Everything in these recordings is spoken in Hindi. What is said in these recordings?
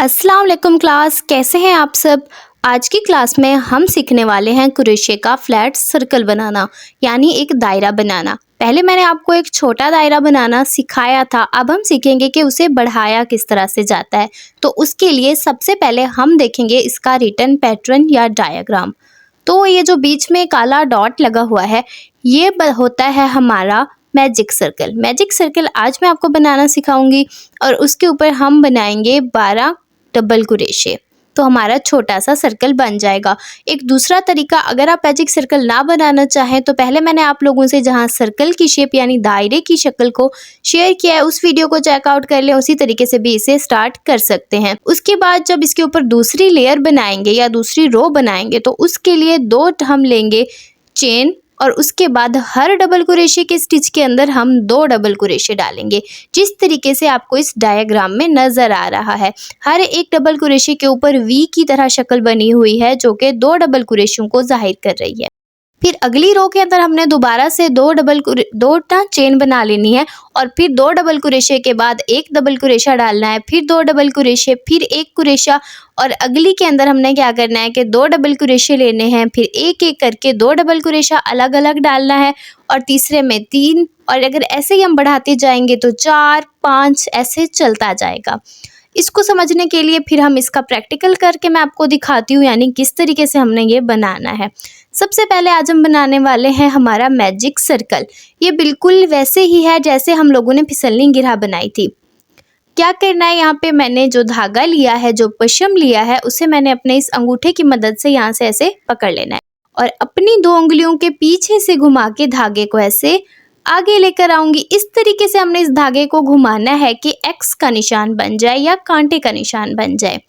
अस्सलाम वालेकुम क्लास, कैसे हैं आप सब। आज की क्लास में हम सीखने वाले हैं क्रोशे का फ्लैट सर्कल बनाना, यानी एक दायरा बनाना। पहले मैंने आपको एक छोटा दायरा बनाना सिखाया था, अब हम सीखेंगे कि उसे बढ़ाया किस तरह से जाता है। तो उसके लिए सबसे पहले हम देखेंगे इसका रिटन पैटर्न या डायग्राम। तो ये जो बीच में काला डॉट लगा हुआ है, ये होता है हमारा मैजिक सर्कल। मैजिक सर्कल आज मैं आपको बनाना सिखाऊंगी और उसके ऊपर हम बनाएंगे 12 डबल क्रोशे, तो हमारा छोटा सा सर्कल बन जाएगा। एक दूसरा तरीका, अगर आप मैजिक सर्कल ना बनाना चाहें तो पहले मैंने आप लोगों से जहां सर्कल की शेप यानी दायरे की शक्ल को शेयर किया है उस वीडियो को चेकआउट कर लें, उसी तरीके से भी इसे स्टार्ट कर सकते हैं। उसके बाद जब इसके ऊपर दूसरी लेयर बनाएंगे या दूसरी रो बनाएंगे तो उसके लिए 2 हम लेंगे चेन और उसके बाद हर डबल क्रोशे के स्टिच के अंदर हम 2 डबल क्रोशे डालेंगे, जिस तरीके से आपको इस डायग्राम में नजर आ रहा है। हर एक डबल क्रोशे के ऊपर वी की तरह शक्ल बनी हुई है जो कि 2 डबल क्रोशों को जाहिर कर रही है। फिर अगली रो के अंदर हमने दोबारा से 2 चेन बना लेनी है और फिर 2 डबल क्रोशे के बाद 1 डबल क्रोशा डालना है, फिर 2 डबल क्रोशे, फिर 1 क्रोशा और अगली के अंदर हमने क्या करना है कि 2 डबल क्रोशे लेने हैं, फिर एक एक करके 2 डबल क्रोशा अलग अलग डालना है और तीसरे में 3, और अगर ऐसे ही हम बढ़ाते जाएंगे तो 4, 5 ऐसे चलता जाएगा। इसको समझने के लिए फिर हम इसका प्रैक्टिकल करके मैं आपको दिखाती हूँ, यानी किस तरीके से हमने ये बनाना है। सबसे पहले आज हम बनाने वाले हैं हमारा मैजिक सर्कल। ये बिल्कुल वैसे ही है जैसे हम लोगों ने फिसलनी गिरह बनाई थी। क्या करना है, यहाँ पे मैंने जो धागा लिया है, जो पशम लिया है, उसे मैंने अपने इस अंगूठे की मदद से यहाँ से ऐसे पकड़ लेना है और अपनी 2 उंगलियों के पीछे से घुमा के धागे को ऐसे आगे लेकर आऊंगी। इस तरीके से हमने इस धागे को घुमाना है कि एक्स का निशान बन जाए या कांटे का निशान बन जाए।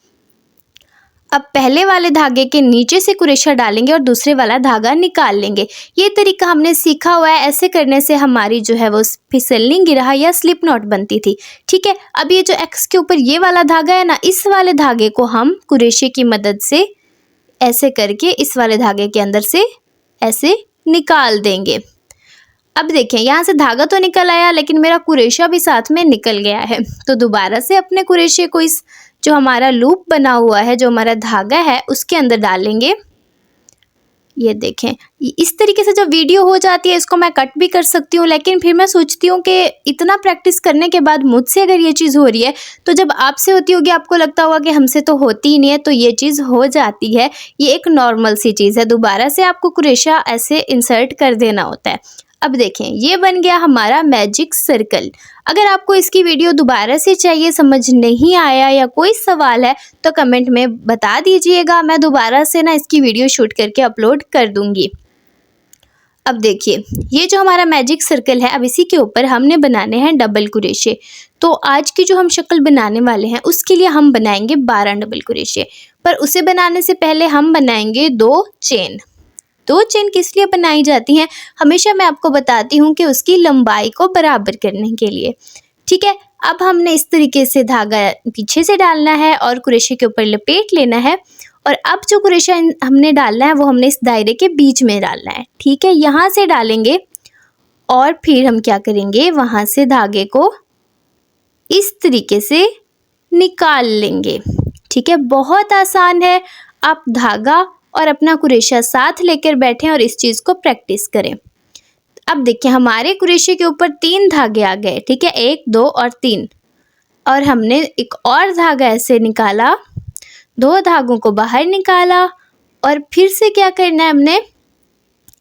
अब पहले वाले धागे के नीचे से क्रोशा डालेंगे और दूसरे वाला धागा निकाल लेंगे। ये तरीका हमने सीखा हुआ है, ऐसे करने से हमारी जो है वो फिसलनी गिरह या स्लिप नॉट बनती थी। ठीक है, अब ये जो एक्स के ऊपर ये वाला धागा है ना, इस वाले धागे को हम क्रोशे की मदद से ऐसे करके इस वाले धागे के अंदर से ऐसे निकाल देंगे। अब देखें, यहाँ से धागा तो निकल आया लेकिन मेरा क्रोशा भी साथ में निकल गया है। तो दोबारा से अपने क्रोशे को इस जो हमारा लूप बना हुआ है, जो हमारा धागा है, उसके अंदर डालेंगे। ये देखें, इस तरीके से जब वीडियो हो जाती है इसको मैं कट भी कर सकती हूँ, लेकिन फिर मैं सोचती हूँ कि इतना प्रैक्टिस करने के बाद मुझसे अगर ये चीज़ हो रही है तो जब आपसे होती होगी आपको लगता होगा कि हमसे तो होती ही नहीं है, तो ये चीज़ हो जाती है। ये एक नॉर्मल सी चीज़ है, दोबारा से आपको क्रोशा ऐसे इंसर्ट कर देना होता है। अब देखें, ये बन गया हमारा मैजिक सर्कल। अगर आपको इसकी वीडियो दोबारा से चाहिए, समझ नहीं आया या कोई सवाल है तो कमेंट में बता दीजिएगा, मैं दोबारा से ना इसकी वीडियो शूट करके अपलोड कर दूंगी। अब देखिए, ये जो हमारा मैजिक सर्कल है, अब इसी के ऊपर हमने बनाने हैं डबल क्रोशे। तो आज की जो हम शक्ल बनाने वाले हैं उसके लिए हम बनाएंगे 12 डबल क्रोशे, पर उसे बनाने से पहले हम बनाएंगे 2 चेन। 2 चेन किस लिए बनाई जाती हैं, हमेशा मैं आपको बताती हूँ कि उसकी लंबाई को बराबर करने के लिए। ठीक है, अब हमने इस तरीके से धागा पीछे से डालना है और क्रोशे के ऊपर लपेट लेना है और अब जो क्रोशा हमने डालना है वो हमने इस दायरे के बीच में डालना है। ठीक है, यहाँ से डालेंगे और फिर हम क्या करेंगे, वहाँ से धागे को इस तरीके से निकाल लेंगे। ठीक है, बहुत आसान है। आप धागा और अपना क्रोशा साथ लेकर बैठें और इस चीज़ को प्रैक्टिस करें। अब देखिए, हमारे क्रोशे के ऊपर 3 धागे आ गए। ठीक है, 1, 2 और 3, और हमने एक और धागा ऐसे निकाला, 2 धागों को बाहर निकाला और फिर से क्या करना है, हमने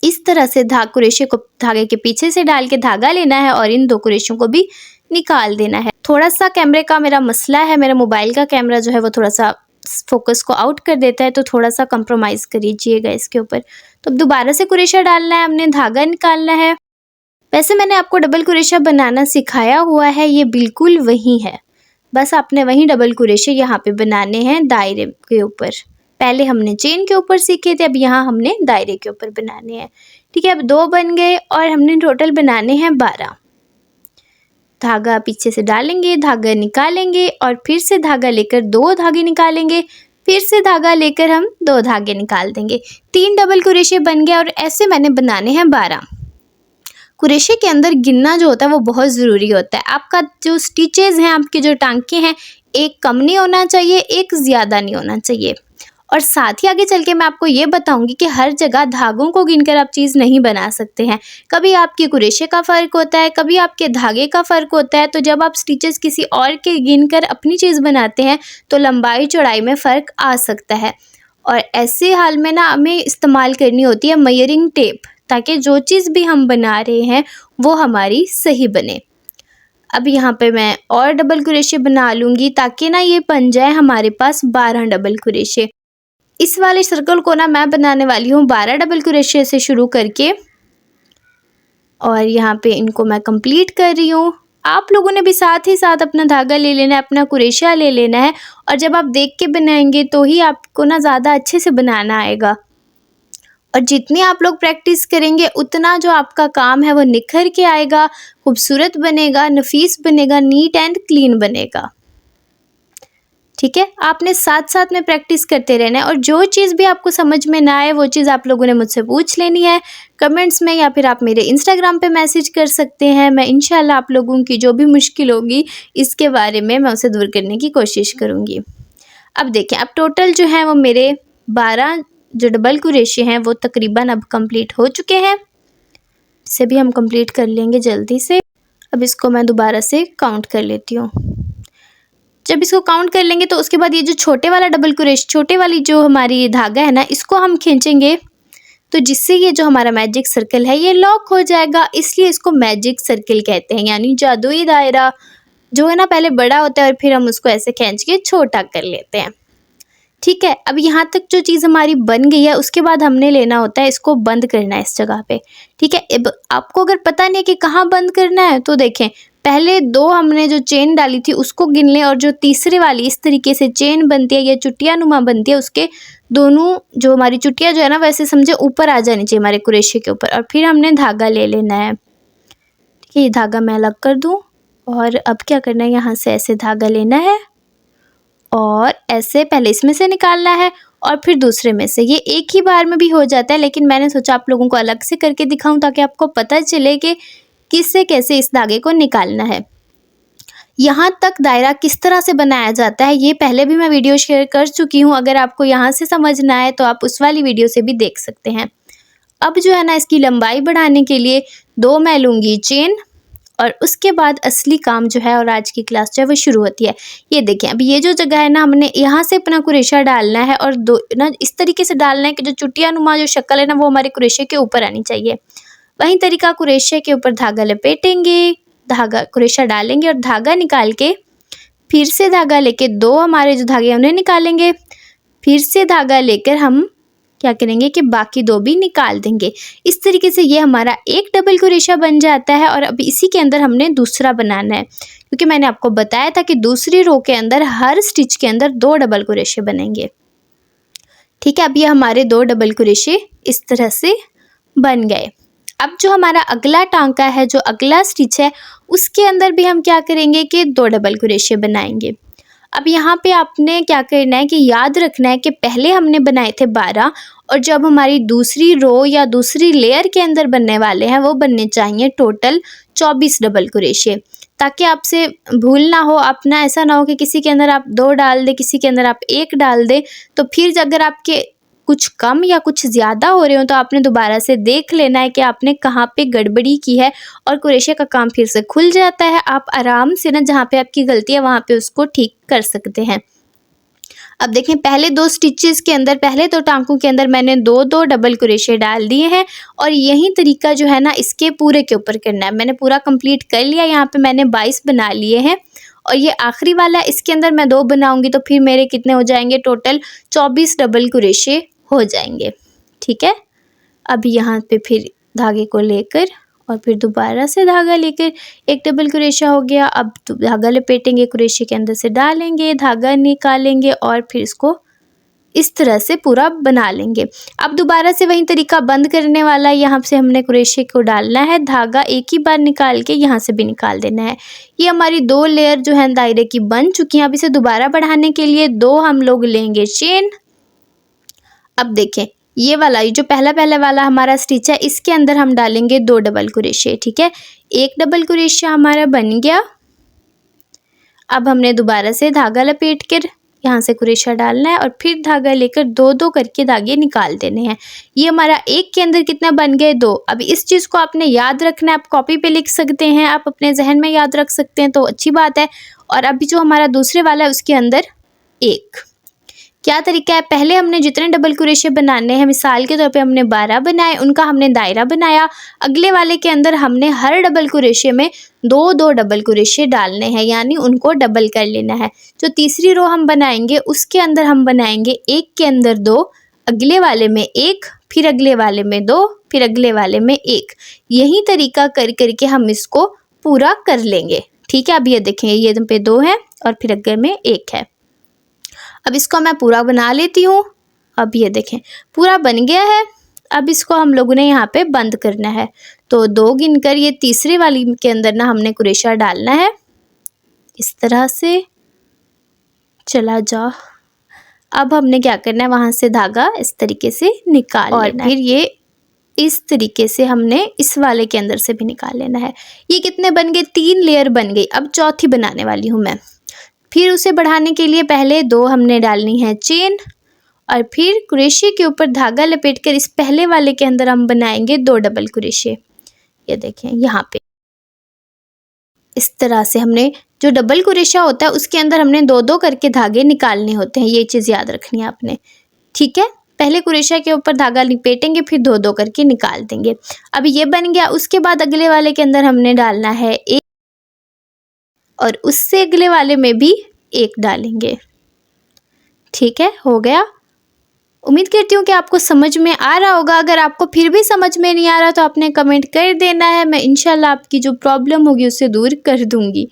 इस तरह से क्रोशे को धागे के पीछे से डाल के धागा लेना है और इन 2 क्रोशों को भी निकाल देना है। थोड़ा सा कैमरे का मेरा मसला है, मेरा मोबाइल का कैमरा जो है वो थोड़ा सा फोकस को आउट कर देता है, तो थोड़ा सा कंप्रोमाइज़ करिएगा इसके ऊपर। तो अब दोबारा से क्रोशा डालना है, हमने धागा निकालना है। वैसे मैंने आपको डबल क्रोशा बनाना सिखाया हुआ है, ये बिल्कुल वही है, बस आपने वही डबल क्रोशे यहाँ पे बनाने हैं दायरे के ऊपर। पहले हमने चेन के ऊपर सीखे थे, अब यहाँ हमने दायरे के ऊपर बनाने हैं। ठीक है, अब 2 बन गए और हमने टोटल बनाने हैं 12। धागा पीछे से डालेंगे, धागा निकालेंगे और फिर से धागा लेकर 2 धागे निकालेंगे, फिर से धागा लेकर हम 2 धागे निकाल देंगे। 3 डबल क्रोशे बन गया और ऐसे मैंने बनाने हैं 12। क्रोशे के अंदर गिनना जो होता है वो बहुत ज़रूरी होता है। आपका जो स्टिचेज़ हैं, आपके जो टांके हैं, एक कम नहीं होना चाहिए, एक ज़्यादा नहीं होना चाहिए। और साथ ही आगे चल के मैं आपको ये बताऊंगी कि हर जगह धागों को गिनकर आप चीज़ नहीं बना सकते हैं। कभी आपके कुरेशे का फ़र्क होता है, कभी आपके धागे का फ़र्क होता है। तो जब आप स्टिचेस किसी और के गिनकर अपनी चीज़ बनाते हैं तो लंबाई चौड़ाई में फ़र्क आ सकता है। और ऐसे हाल में ना हमें इस्तेमाल करनी होती है मेजरिंग टेप, ताकि जो चीज़ भी हम बना रहे हैं वो हमारी सही बने। अब यहाँ पे मैं और डबल क्रोशे बना लूँगी ताकि ना ये बन जाए हमारे पास 12 डबल क्रोशे। इस वाले सर्कल को ना मैं बनाने वाली हूँ 12 डबल क्रोशे से शुरू करके, और यहाँ पे इनको मैं कंप्लीट कर रही हूँ। आप लोगों ने भी साथ ही साथ अपना धागा ले लेना है, अपना क्रोशा ले लेना है, और जब आप देख के बनाएंगे तो ही आपको ना ज़्यादा अच्छे से बनाना आएगा। और जितनी आप लोग प्रैक्टिस करेंगे उतना जो आपका काम है वो निखर के आएगा, खूबसूरत बनेगा, नफीस बनेगा, नीट एंड क्लीन बनेगा। ठीक है, आपने साथ साथ में प्रैक्टिस करते रहना है, और जो चीज़ भी आपको समझ में ना आए वो चीज़ आप लोगों ने मुझसे पूछ लेनी है कमेंट्स में, या फिर आप मेरे इंस्टाग्राम पे मैसेज कर सकते हैं। मैं इंशाल्लाह आप लोगों की जो भी मुश्किल होगी इसके बारे में मैं उसे दूर करने की कोशिश करूँगी। अब देखें, अब टोटल जो है वो मेरे 12 जो डबल क्रोशे हैं वो तकरीबन अब कंप्लीट हो चुके हैं। इसे भी हम कंप्लीट कर लेंगे जल्दी से। अब इसको मैं दोबारा से काउंट कर लेती हूँ। जब इसको काउंट कर लेंगे तो उसके बाद ये जो छोटे वाला डबल क्रोशे, छोटे वाली जो हमारी धागा है ना, इसको हम खींचेंगे तो जिससे ये जो हमारा मैजिक सर्कल है ये लॉक हो जाएगा। इसलिए इसको मैजिक सर्कल कहते हैं, यानी जादुई दायरा जो है ना पहले बड़ा होता है और फिर हम उसको ऐसे खींच के छोटा कर लेते हैं। ठीक है, अब यहाँ तक जो चीज़ हमारी बन गई है उसके बाद हमने लेना होता है इसको बंद करना है इस जगह पे। ठीक है, अब आपको अगर पता नहीं है कि कहाँ बंद करना है तो देखें, पहले 2 हमने जो चेन डाली थी उसको गिन लें, और जो तीसरे वाली इस तरीके से चेन बनती है या चुटिया नुमा बनती है, उसके दोनों जो हमारी चुटिया जो है ना वैसे समझे ऊपर आ जानी चाहिए हमारे क्रोशे के ऊपर, और फिर हमने धागा ले लेना है। ठीक है, ये धागा मैं अलग कर दूँ, और अब क्या करना है, यहाँ से ऐसे धागा लेना है और ऐसे पहले इसमें से निकालना है और फिर दूसरे में से। ये एक ही बार में भी हो जाता है, लेकिन मैंने सोचा आप लोगों को अलग से करके दिखाऊं ताकि आपको पता चले कि किससे कैसे इस धागे को निकालना है। यहाँ तक दायरा किस तरह से बनाया जाता है ये पहले भी मैं वीडियो शेयर कर चुकी हूँ। अगर आपको यहाँ से समझना है तो आप उस वाली वीडियो से भी देख सकते हैं। अब जो है ना इसकी लंबाई बढ़ाने के लिए 2 मैं लूँगी चेन, और उसके बाद असली काम जो है और आज की क्लास जो है वो शुरू होती है। ये देखें, अब ये जो जगह है ना हमने यहाँ से अपना क्रोशा डालना है, और दो ना इस तरीके से डालना है कि जो चुटिया नुमा जो शक्ल है ना वो हमारे क्रोशे के ऊपर आनी चाहिए। वही तरीका क्रोशे के ऊपर धागा लपेटेंगे, धागा क्रोशा डालेंगे और धागा निकाल के फिर से धागा लेके 2 हमारे जो धागे उन्हें निकालेंगे, फिर से धागा लेकर हम क्या करेंगे कि बाकी 2 भी निकाल देंगे। इस तरीके से ये हमारा एक डबल क्रोशा बन जाता है। और अब इसी के अंदर हमने दूसरा बनाना है, क्योंकि मैंने आपको बताया था कि दूसरी रो के अंदर हर स्टिच के अंदर 2 डबल क्रोशे बनेंगे। ठीक है, अब ये हमारे 2 डबल क्रोशे इस तरह से बन गए। अब जो हमारा अगला टांका है, जो अगला स्टिच है, उसके अंदर भी हम क्या करेंगे कि 2 डबल क्रोशे बनाएंगे। अब यहाँ पे आपने क्या करना है कि याद रखना है कि पहले हमने बनाए थे 12, और जब हमारी दूसरी रो या दूसरी लेयर के अंदर बनने वाले हैं वो बनने चाहिए टोटल 24 डबल क्रोशे, ताकि आपसे भूल ना हो। अपना ऐसा ना हो कि किसी के अंदर आप 2 डाल दें, किसी के अंदर आप 1 डाल दें, तो फिर अगर आपके कुछ कम या कुछ ज़्यादा हो रहे हो तो आपने दोबारा से देख लेना है कि आपने कहाँ पे गड़बड़ी की है, और क्रोशे का काम फिर से खुल जाता है। आप आराम से ना जहाँ पे आपकी गलती है वहाँ पे उसको ठीक कर सकते हैं। अब देखें, पहले 2 स्टिचेस के अंदर, पहले 2 टांकों के अंदर मैंने 2-2 डबल क्रोशे डाल दिए हैं, और यही तरीका जो है ना इसके पूरे के ऊपर करना है। मैंने पूरा कंप्लीट कर लिया, यहाँ पे मैंने 22 बना लिए हैं, और ये आखिरी वाला इसके अंदर मैं 2 बनाऊंगी तो फिर मेरे कितने हो जाएंगे, टोटल 24 डबल क्रोशे हो जाएंगे। ठीक है, अब यहाँ पे फिर धागे को लेकर और फिर दोबारा से धागा लेकर एक डबल क्रोशा हो गया। अब धागा लपेटेंगे, क्रोशे के अंदर से डालेंगे, धागा निकालेंगे और फिर इसको इस तरह से पूरा बना लेंगे। अब दोबारा से वही तरीका बंद करने वाला है। यहाँ से हमने क्रोशे को डालना है, धागा एक ही बार निकाल के यहाँ से भी निकाल देना है। ये हमारी 2 लेयर जो है दायरे की बन चुकी हैं। अब इसे दोबारा बढ़ाने के लिए 2 हम लोग लेंगे चेन। अब देखें, ये वाला, ये जो पहला वाला हमारा स्टिच है, इसके अंदर हम डालेंगे 2 डबल क्रोशे। ठीक है, एक डबल क्रोशा हमारा बन गया। अब हमने दोबारा से धागा लपेट कर यहाँ से कुरेशा डालना है और फिर धागा लेकर दो दो करके धागे निकाल देने हैं। ये हमारा एक के अंदर कितना बन गए, 2। अब इस चीज़ को आपने याद रखना है, आप कॉपी पे लिख सकते हैं, आप अपने जहन में याद रख सकते हैं तो अच्छी बात है। और अभी जो हमारा दूसरे वाला है उसके अंदर 1। क्या तरीका है, पहले हमने जितने डबल कुरेशे बनाने हैं, मिसाल के तौर पे हमने 12 बनाए, उनका हमने दायरा बनाया। अगले वाले के अंदर हमने हर डबल कुरेशे में 2-2 डबल कुरेशे डालने हैं, यानी उनको डबल कर लेना है। जो तीसरी रो हम बनाएंगे उसके अंदर हम बनाएंगे 1 के अंदर 2, अगले वाले में 1, फिर अगले वाले में 2, फिर अगले वाले में 1। यही तरीका कर करके हम इसको पूरा कर लेंगे। ठीक है, अब ये देखें, ये पे 2 है और फिर अगले में 1 है। अब इसको मैं पूरा बना लेती हूँ। अब ये देखें पूरा बन गया है। अब इसको हम लोगों ने यहाँ पे बंद करना है, तो 2 गिनकर ये तीसरे वाली के अंदर ना हमने कुरेशा डालना है। इस तरह से चला जा। अब हमने क्या करना है, वहाँ से धागा इस तरीके से निकाल लेना है और फिर ये इस तरीके से हमने इस वाले के अंदर से भी निकाल लेना है। ये कितने बन गए, 3 लेयर बन गई। अब चौथी बनाने वाली हूँ मैं। फिर उसे बढ़ाने के लिए पहले 2 हमने डालनी है चेन और फिर कुरेशे के ऊपर धागा लपेटकर इस पहले वाले के अंदर हम बनाएंगे 2 डबल कुरेशे। ये देखें यहाँ पे इस तरह से हमने जो डबल कुरेशा होता है उसके अंदर हमने 2-2 करके धागे निकालने होते हैं। ये चीज़ याद रखनी है आपने। ठीक है, पहले कुरेशा के ऊपर धागा लपेटेंगे फिर 2-2 करके निकाल देंगे। अब ये बन गया। उसके बाद अगले वाले के अंदर हमने डालना है 1 और उससे अगले वाले में भी 1 डालेंगे। ठीक है, हो गया। उम्मीद करती हूँ कि आपको समझ में आ रहा होगा। अगर आपको फिर भी समझ में नहीं आ रहा तो आपने कमेंट कर देना है, मैं इंशाल्लाह आपकी जो प्रॉब्लम होगी उसे दूर कर दूँगी।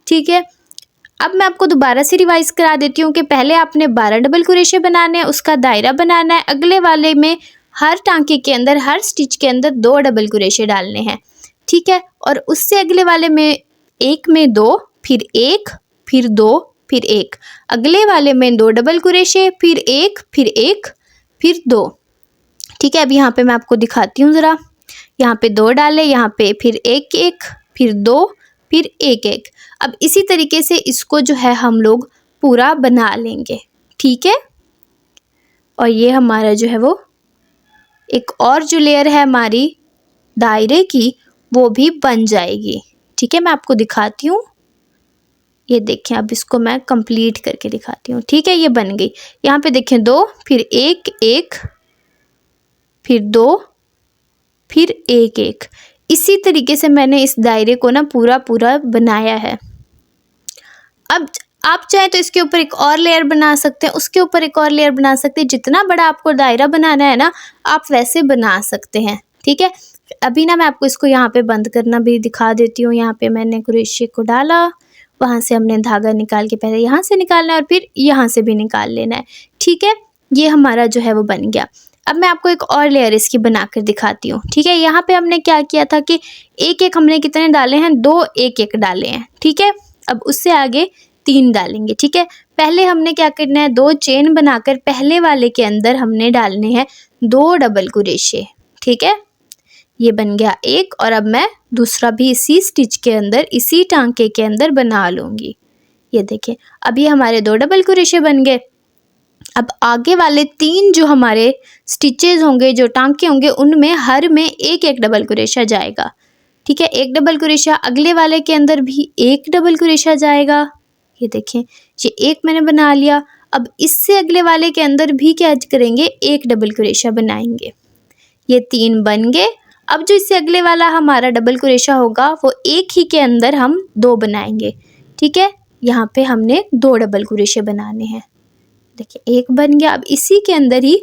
ठीक है, अब मैं आपको दोबारा से रिवाइज करा देती हूँ कि पहले आपने 12 डबल कुरेशे बनाने हैं, उसका दायरा बनाना है। अगले वाले में हर टांके के अंदर, हर स्टिच के अंदर 2 डबल कुरेशे डालने हैं। ठीक है, और उससे अगले वाले में 1 में 2, फिर 1, फिर 2, फिर 1, अगले वाले में 2 डबल कुरेशे, फिर 1, फिर 1, फिर 2। ठीक है, अब यहाँ पे मैं आपको दिखाती हूँ ज़रा। यहाँ पे 2 डाले, यहाँ पे फिर 1 1, फिर 2, फिर 1 1। अब इसी तरीके से इसको जो है हम लोग पूरा बना लेंगे। ठीक है, और ये हमारा जो है वो एक और जो लेयर है हमारी दायरे की वो भी बन जाएगी। ठीक है, मैं आपको दिखाती हूँ। ये देखें, अब इसको मैं कंप्लीट करके दिखाती हूँ। ठीक है, ये बन गई। यहाँ पे देखें 2, फिर 1 1, फिर 2, फिर 1 1। इसी तरीके से मैंने इस दायरे को ना पूरा बनाया है। अब आप चाहे तो इसके ऊपर एक और लेयर बना सकते हैं, उसके ऊपर एक और लेयर बना सकते हैं। जितना बड़ा आपको दायरा बनाना है ना, आप वैसे बना सकते हैं। ठीक है, अभी ना मैं आपको इसको यहाँ पे बंद करना भी दिखा देती हूँ। यहाँ पे मैंने कुरेशे को डाला, वहाँ से हमने धागा निकाल के पहले यहाँ से निकालना है और फिर यहाँ से भी निकाल लेना है। ठीक है, ये हमारा जो है वो बन गया। अब मैं आपको एक और लेयर इसकी बना कर दिखाती हूँ। ठीक है, यहाँ पे हमने क्या किया था कि 1 1 हमने कितने डाले हैं, 2 1 1 डाले हैं। ठीक है, अब उससे आगे 3 डालेंगे। ठीक है, पहले हमने क्या करना है, 2 चेन बनाकर पहले वाले के अंदर हमने डालने हैं 2 डबल कुरेशे। ठीक है, ये बन गया 1 और अब मैं दूसरा भी इसी स्टिच के अंदर, इसी टांके के अंदर बना लूँगी। ये देखें, अब ये हमारे 2 डबल कुरेशे बन गए। अब आगे वाले 3 जो हमारे स्टिचेस होंगे, जो टांके होंगे, उनमें हर में 1 1 डबल कुरेशा जाएगा। ठीक है, 1 डबल कुरेशा, अगले वाले के अंदर भी 1 डबल कुरेशा जाएगा। ये देखें, ये 1 मैंने बना लिया। अब इससे अगले वाले के अंदर भी क्या करेंगे, 1 डबल कुरेशा बनाएंगे। ये 3 बन गए। अब जो इससे अगले वाला हमारा डबल कुरेशा होगा वो एक ही के अंदर हम 2 बनाएंगे। ठीक है, यहाँ पे हमने 2 डबल कुरेशे बनाने हैं। देखिए 1 बन गया। अब इसी के अंदर ही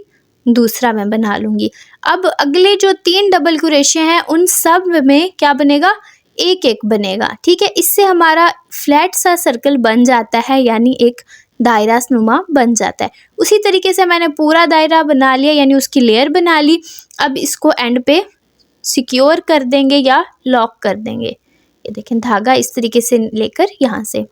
दूसरा मैं बना लूँगी। अब अगले जो 3 डबल कुरेशे हैं उन सब में क्या बनेगा, 1 1 बनेगा। ठीक है, इससे हमारा फ्लैट सा सर्कल बन जाता है, यानी एक दायरा नुमा बन जाता है। उसी तरीके से मैंने पूरा दायरा बना लिया, यानी उसकी लेयर बना ली। अब इसको एंड पे सिक्योर कर देंगे या लॉक कर देंगे। ये देखें, धागा इस तरीके से लेकर यहाँ से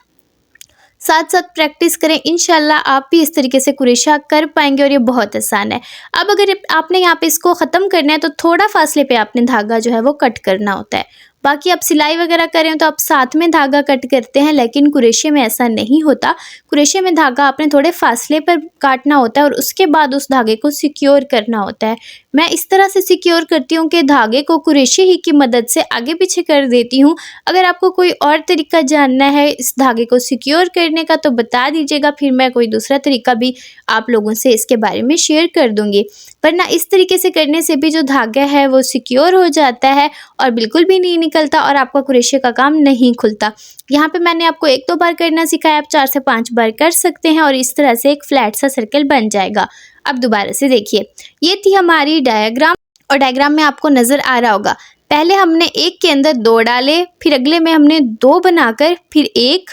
साथ साथ प्रैक्टिस करें, इंशाल्लाह आप भी इस तरीके से कुरेशा कर पाएंगे और ये बहुत आसान है। अब अगर आपने यहाँ पे इसको ख़त्म करना है तो थोड़ा फासले पे आपने धागा जो है वो कट करना होता है। बाकी आप सिलाई वगैरह करें तो आप साथ में धागा कट करते हैं, लेकिन कुरेशे में ऐसा नहीं होता। कुरेशे में धागा आपने थोड़े फासले पर काटना होता है और उसके बाद उस धागे को सिक्योर करना होता है। मैं इस तरह से सिक्योर करती हूँ कि धागे को कुरेशे ही की मदद से आगे पीछे कर देती हूँ। अगर आपको कोई और तरीका जानना है इस धागे को सिक्योर करने का तो बता दीजिएगा, फिर मैं कोई दूसरा तरीका भी आप लोगों से इसके बारे में शेयर कर दूँगी। वरना इस तरीके से करने से भी जो धागा है वो सिक्योर हो जाता है और बिल्कुल भी नहीं निकलता और आपका कुरेशे का काम नहीं खुलता। यहाँ पे मैंने आपको 1-2 बार करना सिखाया, आप 4 से 5 बार कर सकते हैं और इस तरह से एक फ्लैट सा सर्कल बन जाएगा। अब दोबारा से देखिए, ये थी हमारी डायग्राम और डायग्राम में आपको नज़र आ रहा होगा। पहले हमने एक के अंदर 2 डाले, फिर अगले में हमने 2 बनाकर फिर 1,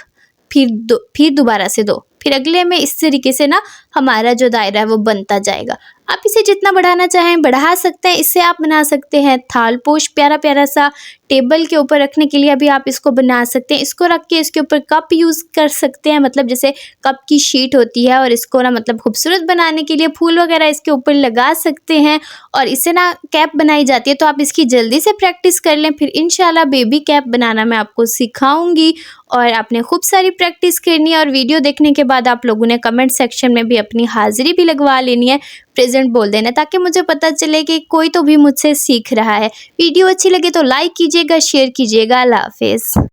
फिर 2, फिर दोबारा से 2, फिर अगले में इस तरीके से ना हमारा जो दायरा है वो बनता जाएगा। आप इसे जितना बढ़ाना चाहें बढ़ा सकते हैं। इससे आप बना सकते हैं थालपोश, प्यारा प्यारा सा टेबल के ऊपर रखने के लिए अभी आप इसको बना सकते हैं। इसको रख के इसके ऊपर कप यूज़ कर सकते हैं, मतलब जैसे कप की शीट होती है, और इसको ना मतलब खूबसूरत बनाने के लिए फूल वगैरह इसके ऊपर लगा सकते हैं और इससे ना कैप बनाई जाती है। तो आप इसकी जल्दी से प्रैक्टिस कर लें, फिर इंशाल्लाह बेबी कैप बनाना मैं आपको सिखाऊंगी और आपने खूब सारी प्रैक्टिस करनी है। और वीडियो देखने के बाद आप लोगों ने कमेंट सेक्शन में भी अपनी हाजिरी भी लगवा लेनी है, प्रेजेंट बोल देना, ताकि मुझे पता चले कि कोई तो भी मुझसे सीख रहा है। वीडियो अच्छी लगे तो लाइक कीजिएगा, शेयर कीजिएगा। अल्लाह हाफिज़।